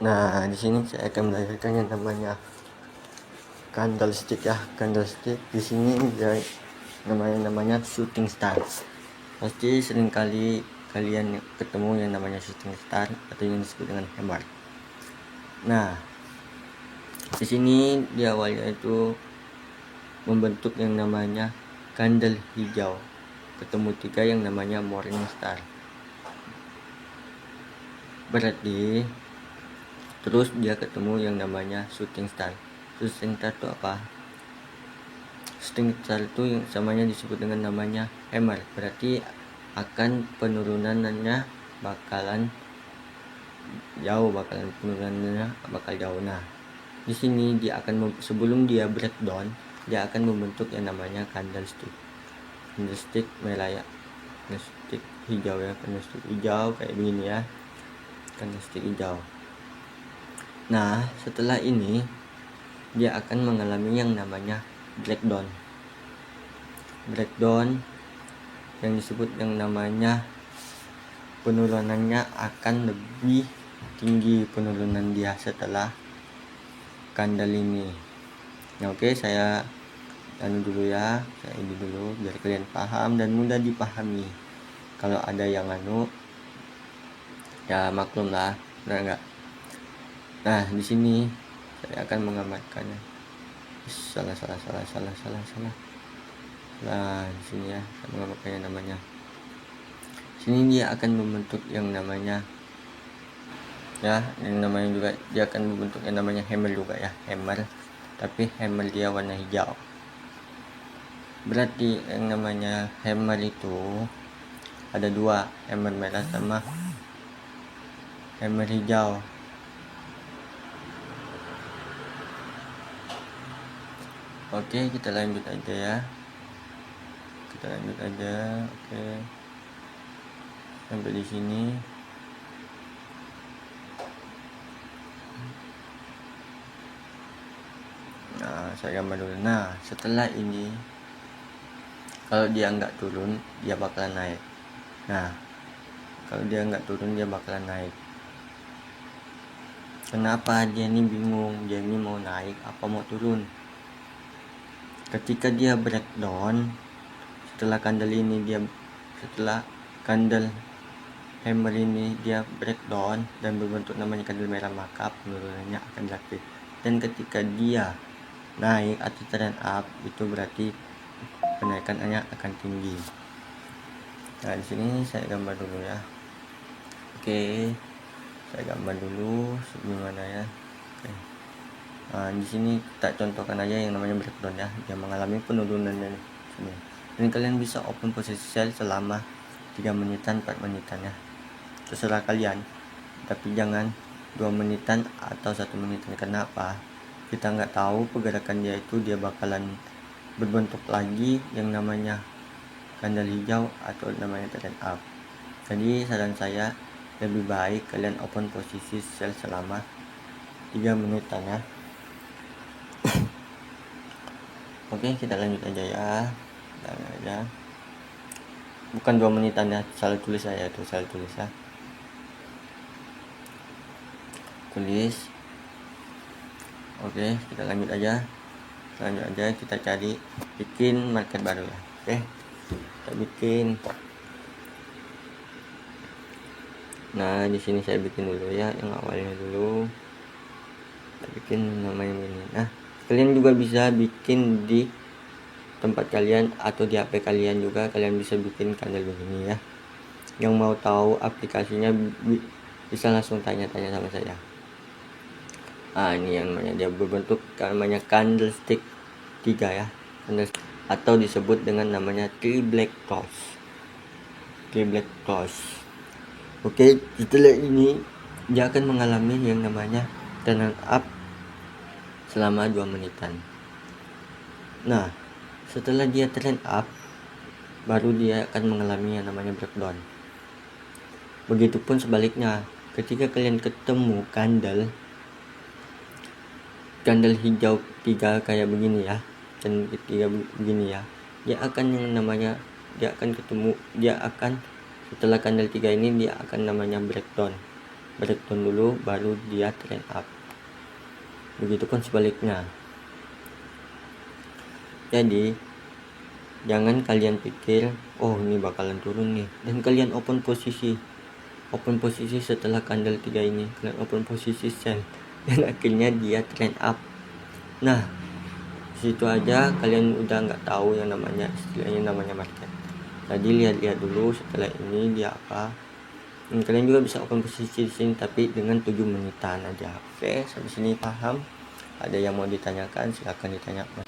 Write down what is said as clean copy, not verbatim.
Nah, di sini saya akan belajarkan yang namanya candlestick ya. Candlestick di sini dia namanya shooting star. Pasti seringkali kalian ketemu yang namanya shooting star atau yang disebut dengan hammer. Nah, di sini di awalnya itu membentuk yang namanya candle hijau, ketemu 3 yang namanya morning star. Berarti terus dia ketemu yang namanya shooting star. Shooting star itu apa? Shooting star itu yang samanya disebut dengan namanya hammer. Berarti akan penurunannya bakalan jauh, penurunannya bakal jauh. Nah, di sini dia akan sebelum dia breakdown, dia akan membentuk yang namanya candlestick. Candlestick merah ya. Candlestick hijau ya, candlestick hijau kayak begini ya. Candlestick hijau. Nah, setelah ini dia akan mengalami yang namanya breakdown. Breakdown yang disebut yang namanya penurunannya akan lebih tinggi penurunan dia setelah candle ini. Nah, oke, saya dulu ya, saya ini dulu biar kalian paham dan mudah dipahami. Kalau ada yang ya maklum lah, benar enggak? Nah, di sini saya akan menggambarkannya. Salah. Nah, di sini ya, saya menggambarkannya namanya. Sini dia akan membentuk yang namanya ya, yang namanya juga dia akan membentuk yang namanya hammer juga ya, hammer, tapi hammer dia warna hijau. Berarti yang namanya hammer itu ada 2, hammer merah sama hammer hijau. Oke, kita lanjut aja ya. Oke, sampai di sini. Nah, saya gambar dulu. Nah, setelah ini kalau dia nggak turun, dia bakalan naik. Nah, kalau dia nggak turun, dia bakalan naik. Kenapa dia ini bingung? Dia ini mau naik apa mau turun? Ketika dia breakdown, setelah candle hammer ini dia breakdown dan berbentuk namanya candle merah, maka penurunannya akan drastis. Dan ketika dia naik atau trend up, itu berarti kenaikannya akan tinggi. Nah, di sini saya gambar dulu ya. Oke, saya gambar dulu gimana ya. Oke. Nah, di sini kita contohkan aja yang namanya breakdown ya, dia mengalami penurunan dari sini. Dan kalian bisa open posisi sell selama 3 menitan, 4 menitan ya. Terserah kalian. Tapi jangan 2 menitan atau 1 menitan. Kenapa? Kita nggak tahu pergerakan dia itu dia bakalan berbentuk lagi yang namanya candle hijau atau namanya trend up. Jadi saran saya lebih baik kalian open posisi sell selama 3 menitan ya. Oke, kita lanjut aja ya. Bukan 2 menitan ya, salah tulis saya itu, salah tulis ya. Tulis. Oke, kita lanjut aja. Kita cari bikin market baru ya. Oke. Kita bikin. Nah, di sini saya bikin dulu ya, yang awalnya dulu. Kita bikin namanya ini. Nah, kalian juga bisa bikin di tempat kalian atau di HP kalian juga, kalian bisa bikin candle begini ya. Yang mau tahu aplikasinya bisa langsung tanya-tanya sama saya. Ini yang namanya dia berbentuk namanya candlestick 3 ya, atau disebut dengan namanya three black cross. Oke, setelah ini dia akan mengalami yang namanya turn up selama 2 menitan. Nah, setelah dia turn up, baru dia akan mengalami yang namanya breakdown. Begitupun sebaliknya, ketika kalian ketemu candle hijau 3 kayak begini ya, dan 3 begini ya, dia akan setelah candle 3 ini dia akan namanya breakdown. breakdown dulu baru dia trend up. Begitupun sebaliknya. Jadi jangan kalian pikir oh ini bakalan turun nih dan kalian open posisi setelah candle 3 ini kalian open posisi sell dan akhirnya dia trend up. Nah, situ aja kalian udah nggak tahu yang namanya istilahnya namanya market. Jadi lihat-lihat dulu setelah ini dia apa. Dan kalian juga bisa open posisi di sini tapi dengan 7 menitan aja. Oke, sampai sini paham? Ada yang mau ditanyakan silahkan ditanya.